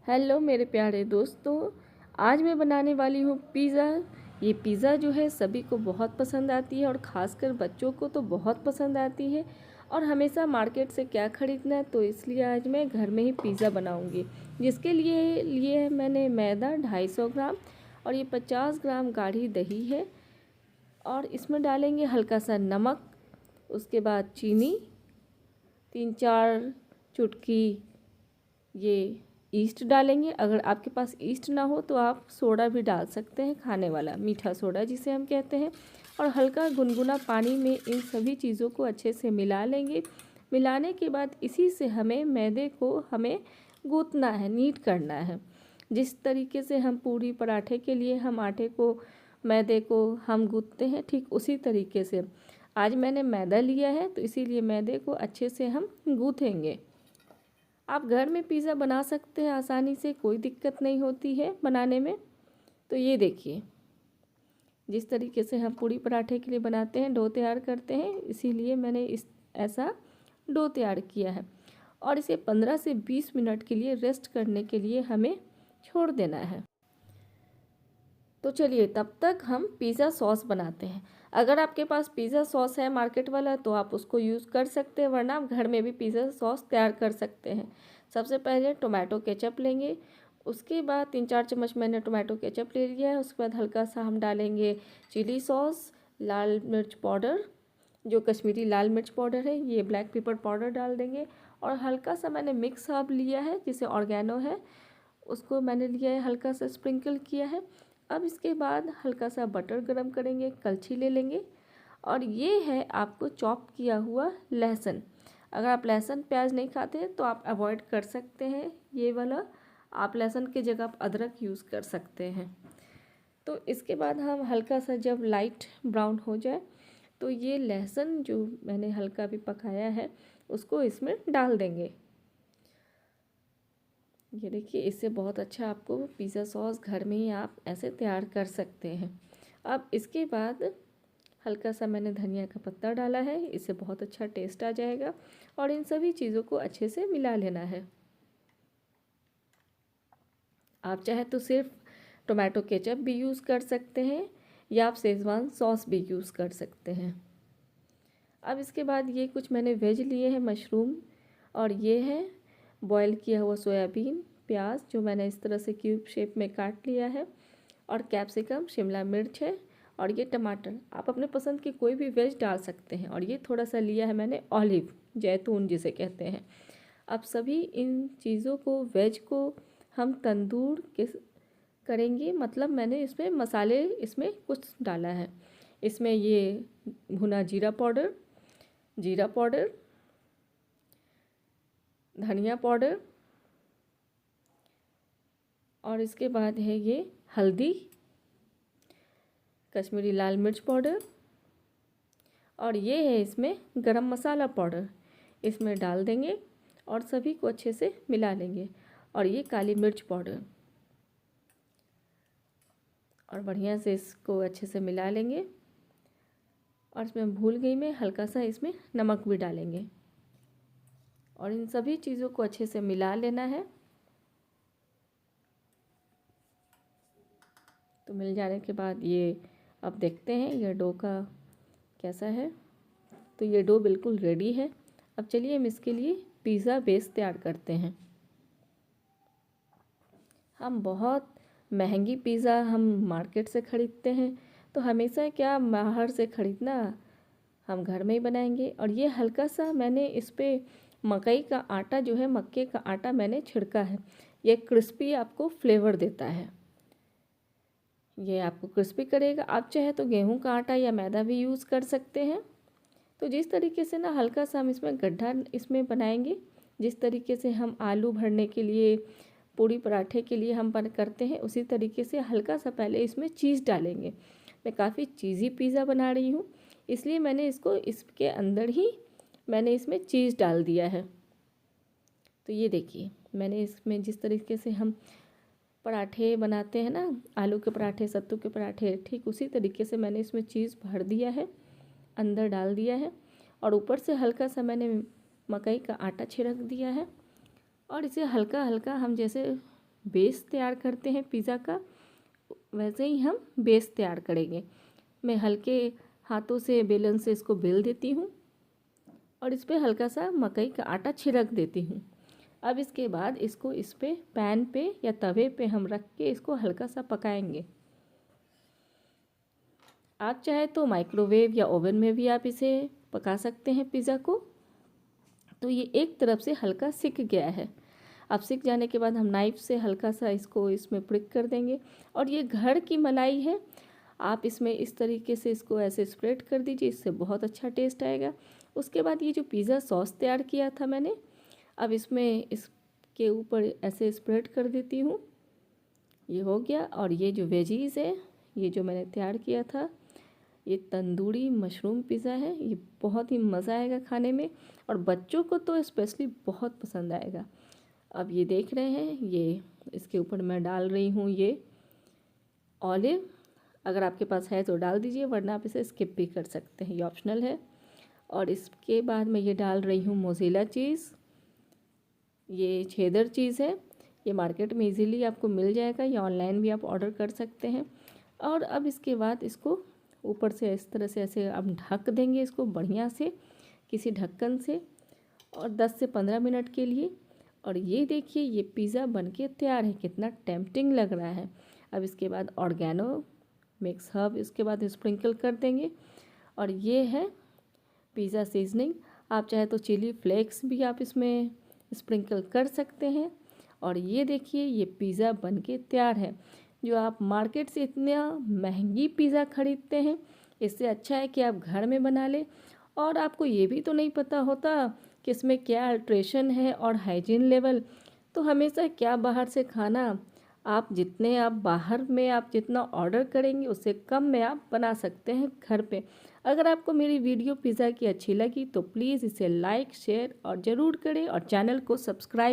Hello मेरे प्यारे दोस्तों, आज मैं बनाने वाली हूँ पिज़्ज़ा। ये पिज़्ज़ा जो है सभी को बहुत पसंद आती है और ख़ासकर बच्चों को तो बहुत पसंद आती है। और हमेशा मार्केट से क्या ख़रीदना है, तो इसलिए आज मैं घर में ही पिज़्ज़ा बनाऊँगी। जिसके लिए लिए है मैंने मैदा 250 ग्राम और ये 50 ग्राम गाढ़ी दही है। और इसमें डालेंगे हल्का सा नमक, उसके बाद चीनी, 3-4 चुटकी ये ईस्ट डालेंगे। अगर आपके पास ईस्ट ना हो तो आप सोडा भी डाल सकते हैं, खाने वाला मीठा सोडा जिसे हम कहते हैं। और हल्का गुनगुना पानी में इन सभी चीज़ों को अच्छे से मिला लेंगे। मिलाने के बाद इसी से हमें मैदे को गूँथना है, नीड करना है। जिस तरीके से हम पूरी पराठे के लिए हम आटे को मैदे को हम गूँथते हैं, ठीक उसी तरीके से आज मैंने मैदा लिया है, तो इसीलिए मैदे को अच्छे से हम गूँथेंगे। आप घर में पिज़्ज़ा बना सकते हैं आसानी से, कोई दिक्कत नहीं होती है बनाने में। तो ये देखिए, जिस तरीके से हम पूड़ी पराठे के लिए बनाते हैं, डो तैयार करते हैं, इसीलिए मैंने इस ऐसा डो तैयार किया है। और इसे 15 से 20 मिनट के लिए रेस्ट करने के लिए हमें छोड़ देना है। तो चलिए तब तक हम पिज़्ज़ा सॉस बनाते हैं। अगर आपके पास पिज़्ज़ा सॉस है मार्केट वाला तो आप उसको यूज़ कर सकते हैं, वरना आप घर में भी पिज़्ज़ा सॉस तैयार कर सकते हैं। सबसे पहले टोमेटो केचप लेंगे, उसके बाद 3-4 चम्मच मैंने टोमेटो केचप ले लिया है। उसके बाद हल्का सा हम डालेंगे चिली सॉस, लाल मिर्च पाउडर, जो कश्मीरी लाल मिर्च पाउडर है, ये ब्लैक पेपर पाउडर डाल देंगे। और हल्का सा मैंने मिक्स हर्ब लिया है जिसे ऑर्गेनो है, उसको मैंने लिया है, हल्का सा स्प्रिंकल किया है। अब इसके बाद हल्का सा बटर गरम करेंगे, कलछी ले लेंगे। और ये है आपको चॉप किया हुआ लहसुन। अगर आप लहसुन प्याज नहीं खाते हैं तो आप अवॉइड कर सकते हैं ये वाला। आप लहसुन की जगह आप अदरक यूज़ कर सकते हैं। तो इसके बाद हम हल्का सा जब लाइट ब्राउन हो जाए तो ये लहसुन जो मैंने हल्का भी पकाया है उसको इसमें डाल देंगे। ये देखिए, इससे बहुत अच्छा आपको पिज़्ज़ा सॉस घर में ही आप ऐसे तैयार कर सकते हैं। अब इसके बाद हल्का सा मैंने धनिया का पत्ता डाला है, इससे बहुत अच्छा टेस्ट आ जाएगा। और इन सभी चीज़ों को अच्छे से मिला लेना है। आप चाहे तो सिर्फ टोमेटो केचप भी यूज़ कर सकते हैं या आप शेज़वान सॉस भी यूज़ कर सकते हैं। अब इसके बाद ये कुछ मैंने वेज लिए हैं, मशरूम, और ये है बॉयल किया हुआ सोयाबीन, प्याज जो मैंने इस तरह से क्यूब शेप में काट लिया है, और कैप्सिकम, शिमला मिर्च है, और ये टमाटर। आप अपने पसंद की कोई भी वेज डाल सकते हैं। और ये थोड़ा सा लिया है मैंने ऑलिव, जैतून जिसे कहते हैं। अब सभी इन चीज़ों को, वेज को हम तंदूर के करेंगे, मतलब मैंने इसमें मसाले इसमें कुछ डाला है। इसमें ये भुना जीरा पाउडर, धनिया पाउडर, और इसके बाद है ये हल्दी, कश्मीरी लाल मिर्च पाउडर, और ये है इसमें गरम मसाला पाउडर, इसमें डाल देंगे और सभी को अच्छे से मिला लेंगे। और ये काली मिर्च पाउडर, और बढ़िया से इसको अच्छे से मिला लेंगे। और इसमें भूल गई मैं, हल्का सा इसमें नमक भी डालेंगे और इन सभी चीज़ों को अच्छे से मिला लेना है। तो मिल जाने के बाद ये अब देखते हैं ये डो का कैसा है। तो ये डो बिल्कुल रेडी है। अब चलिए हम इसके लिए पिज़्ज़ा बेस तैयार करते हैं। हम बहुत महंगी पिज़्ज़ा हम मार्केट से ख़रीदते हैं, तो हमेशा क्या बाहर से ख़रीदना, हम घर में ही बनाएंगे। और ये हल्का सा मैंने इस पर मकई का आटा जो है, मक्के का आटा मैंने छिड़का है। ये क्रिस्पी आपको फ्लेवर देता है, ये आपको क्रिस्पी करेगा। आप चाहे तो गेहूं का आटा या मैदा भी यूज़ कर सकते हैं। तो जिस तरीके से ना हल्का सा हम इसमें गड्ढा इसमें बनाएंगे, जिस तरीके से हम आलू भरने के लिए, पूड़ी पराठे के लिए हम करते हैं, उसी तरीके से हल्का सा पहले इसमें चीज़ डालेंगे। मैं काफ़ी चीज़ी पिज़्ज़ा बना रही हूँ, इसलिए मैंने इसको इसके अंदर ही मैंने इसमें चीज़ डाल दिया है। तो ये देखिए, मैंने इसमें जिस तरीके से हम पराठे बनाते हैं ना, आलू के पराठे, सत्तू के पराठे, ठीक उसी तरीके से मैंने इसमें चीज़ भर दिया है, अंदर डाल दिया है। और ऊपर से हल्का सा मैंने मकई का आटा छिड़क दिया है। और इसे हल्का हल्का हम जैसे बेस तैयार करते हैं पिज़्ज़ा का, वैसे ही हम बेस तैयार करेंगे। मैं हल्के हाथों से बेलन से इसको बेल देती हूँ और इस पर हल्का सा मकई का आटा छिड़क देती हूँ। अब इसके बाद इसको इस पे पैन पे या तवे पे हम रख के इसको हल्का सा पकाएंगे। आप चाहे तो माइक्रोवेव या ओवन में भी आप इसे पका सकते हैं पिज़्ज़ा को। तो ये एक तरफ से हल्का सिक गया है। अब सिक जाने के बाद हम नाइफ़ से हल्का सा इसको इसमें प्रिक कर देंगे। और ये घर की मलाई है, आप इसमें इस तरीके से इसको ऐसे स्प्रेड कर दीजिए, इससे बहुत अच्छा टेस्ट आएगा। उसके बाद ये जो पिज़्ज़ा सॉस तैयार किया था मैंने, अब इसमें इसके ऊपर ऐसे स्प्रेड कर देती हूँ। ये हो गया। और ये जो वेजीज़ है, ये जो मैंने तैयार किया था, ये तंदूरी मशरूम पिज़्ज़ा है। ये बहुत ही मज़ा आएगा खाने में और बच्चों को तो स्पेशली बहुत पसंद आएगा। अब ये देख रहे हैं, ये इसके ऊपर मैं डाल रही हूँ ये ऑलिव। अगर आपके पास है तो डाल दीजिए, वरना आप इसे स्किप भी कर सकते हैं, ये ऑप्शनल है। और इसके बाद मैं ये डाल रही हूँ मोज़ेरेला चीज़। ये चेडर चीज़ है, ये मार्केट में इजीली आपको मिल जाएगा या ऑनलाइन भी आप ऑर्डर कर सकते हैं। और अब इसके बाद इसको ऊपर से इस तरह से ऐसे आप ढक देंगे इसको बढ़िया से किसी ढक्कन से, और 10 से 15 मिनट के लिए। और ये देखिए, ये पिज़्ज़ा बनके तैयार है, कितना टेम्पटिंग लग रहा है। अब इसके बाद ऑर्गेनो मिक्स हर्ब इसके बाद स्प्रिंकल कर देंगे। और ये है पिज़्ज़ा सीजनिंग। आप चाहे तो चिली फ्लेक्स भी आप इसमें स्प्रिंकल कर सकते हैं। और ये देखिए, ये पिज़्ज़ा बनके तैयार है। जो आप मार्केट से इतना महंगी पिज़्ज़ा ख़रीदते हैं, इससे अच्छा है कि आप घर में बना लें। और आपको ये भी तो नहीं पता होता कि इसमें क्या अल्ट्रेशन है और हाइजीन लेवल। तो हमेशा क्या बाहर से खाना, आप बाहर में आप जितना ऑर्डर करेंगे उससे कम में आप बना सकते हैं घर पे। अगर आपको मेरी वीडियो पिज़्ज़ा की अच्छी लगी तो प्लीज़ इसे लाइक शेयर और ज़रूर करें और चैनल को सब्सक्राइब